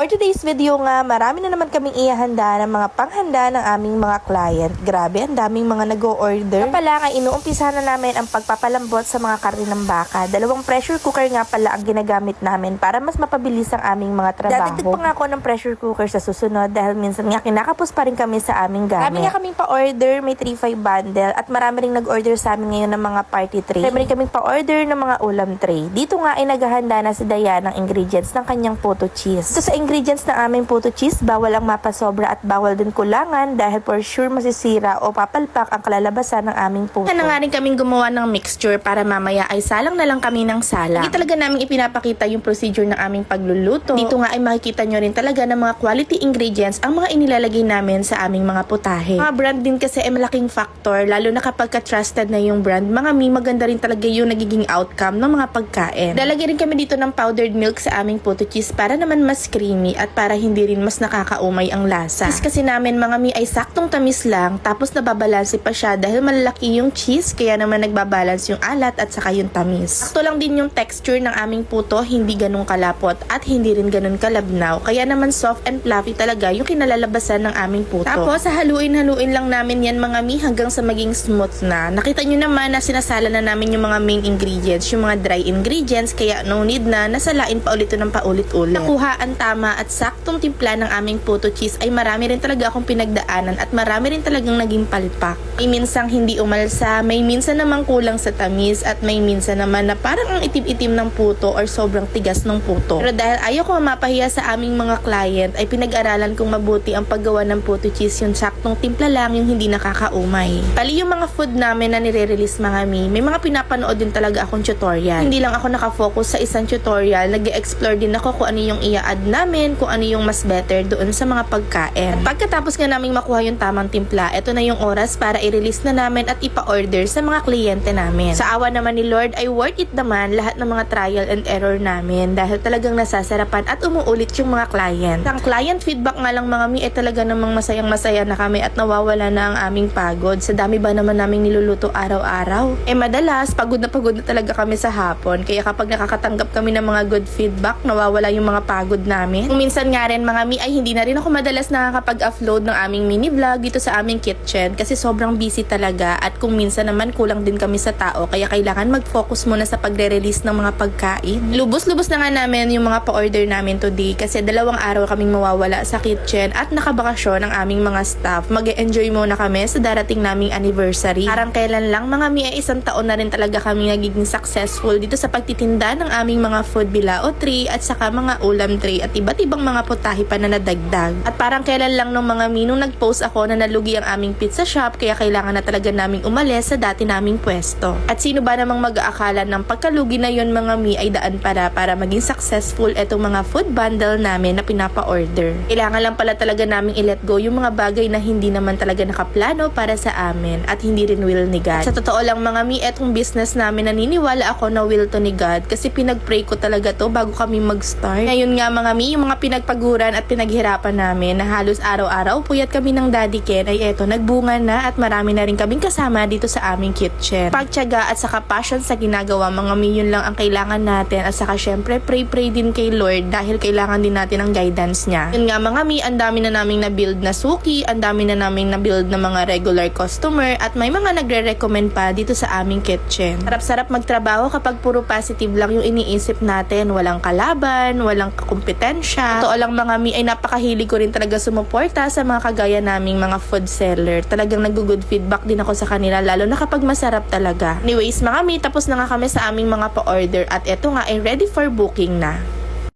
For today's video nga, marami na naman kaming ihahanda ng mga panghanda ng aming mga client. Grabe, ang daming mga nag-o-order. Pala nga, inuumpisa na namin ang pagpapalambot sa mga karne ng baka. 2 pressure cooker nga pala ang ginagamit namin para mas mapabilis ang aming mga trabaho. Dadagdag pa nga ako ng pressure cooker sa susunod dahil minsan nga kinakapos pa rin kami sa aming gamit. Marami nga kaming pa-order, may 3-5 bundle at marami ring nag-order sa amin ngayon ng mga party tray. Marami rin kaming pa-order ng mga ulam tray. Dito nga ay naghahanda na si Dayan ng ingredients ng kanyang puto cheese. Ito sa ingredients ng aming puto cheese, bawal ang mapasobra at bawal din kulangan dahil for sure masisira o papalpak ang kalalabasan ng aming puto. Kaya nga rin kaming gumawa ng mixture para mamaya ay salang na lang kami ng salang. Hindi talaga namin ipinapakita yung procedure ng aming pagluluto. Dito nga ay makikita nyo rin talaga ng mga quality ingredients ang mga inilalagay namin sa aming mga putahe. Mga brand din kasi ay malaking factor, lalo na kapag ka-trusted na yung brand. Mga maganda rin talaga yung nagiging outcome ng mga pagkain. Lalagay rin kami dito ng powdered milk sa aming puto cheese para naman mas creamy at para hindi rin mas nakakaumay ang lasa. Cheese kasi namin mga mi ay saktong tamis lang, tapos nababalanse pa siya dahil malalaki yung cheese, kaya naman nagbabalance yung alat at saka yung tamis. Sakto lang din yung texture ng aming puto, hindi ganun kalapot at hindi rin ganun kalabnaw, kaya naman soft and fluffy talaga yung kinalalabasan ng aming puto. Tapos haluin lang namin yan mga mi hanggang sa maging smooth na. Nakita nyo naman na sinasala na namin yung mga main ingredients, yung mga dry ingredients, kaya no need na nasalain pa ulit ng paulit-ulit. Nakuha ang tama at saktong timpla ng aming puto cheese ay marami rin talaga akong pinagdaanan at marami rin talagang naging palpak. May minsang hindi umalsa, may minsan naman kulang sa tamis at may minsan naman na parang ang itim-itim ng puto or sobrang tigas ng puto. Pero dahil ayaw ko mapahiya sa aming mga client ay pinag-aralan kong mabuti ang paggawa ng puto cheese, yung saktong timpla lang, yung hindi nakakaumay. Pali yung mga food namin na nire-release mga mi, may mga pinapanood din talaga akong tutorial. Hindi lang ako nakafocus sa isang tutorial, nag-explore din ako kung ano yung i-add namin, kung ano yung mas better doon sa mga pagkain. At pagkatapos nga namin makuha yung tamang timpla, ito na yung oras para i-release na namin at ipa-order sa mga kliyente namin. Sa awa naman ni Lord ay worth it naman lahat ng mga trial and error namin dahil talagang nasasarapan at umuulit yung mga client. Ang client feedback nga lang mga mi ay talaga namang masayang-masaya na kami at nawawala na ang aming pagod. Sa dami ba naman naming niluluto araw-araw? Madalas pagod na talaga kami sa hapon, kaya kapag nakakatanggap kami ng mga good feedback, nawawala yung mga pagod namin. Kung minsan nga rin mga mi ay hindi na rin ako madalas nakakapag-upload ng aming mini vlog dito sa aming kitchen kasi sobrang busy talaga at kung minsan naman kulang din kami sa tao, kaya kailangan mag-focus muna sa pagre-release ng mga pagkain. Lubos-lubos na nga namin yung mga pa-order namin today kasi 2 araw kaming mawawala sa kitchen at nakabakasyon ang aming mga staff. Mag-e-enjoy muna kami sa darating naming anniversary. Parang kailan lang mga mi ay 1 taon na rin talaga kami nagiging successful dito sa pagtitinda ng aming mga food bilao tray at saka mga ulam tray at iba't ibang mga putahe pa na nadagdag. At parang kailan lang nung mga mi nung nag-post ako na nalugi ang aming pizza shop, kaya kailangan na talaga naming umalis sa dati naming pwesto. At sino ba namang mag-aakala ng pagkalugi na yon mga mi ay daan para maging successful etong mga food bundle namin na pinapa-order. Kailangan lang pala talaga naming i-let go yung mga bagay na hindi naman talaga nakaplano para sa amin at hindi rin will ni God. Sa totoo lang mga mi, etong business namin naniniwala ako na will to ni God kasi pinag-pray ko talaga to bago kami mag-start. Ngayon nga mga mi, yung mga pinagpaguran at pinaghirapan namin na halos araw-araw puyat kami ng Daddy Ken ay eto nagbunga na at marami na rin kaming kasama dito sa aming kitchen. Pagtiyaga at saka passion sa ginagawa mga mi, yun lang ang kailangan natin at saka syempre pray din kay Lord dahil kailangan din natin ang guidance niya. Yun nga mga mi, ang dami na naming na-build na suki, ang dami na naming na-build na mga regular customer at may mga nagre-recommend pa dito sa aming kitchen. Sarap-sarap magtrabaho kapag puro positive lang yung iniisip natin, walang kalaban, walang kompetensya. Totoo lang mga mi ay napakahilig ko rin talaga sumuporta sa mga kagaya naming mga food seller. Talagang nag-good feedback din ako sa kanila lalo na kapag masarap talaga. Anyways mga mi, tapos na nga kami sa aming mga pa-order at eto nga ay ready for booking na.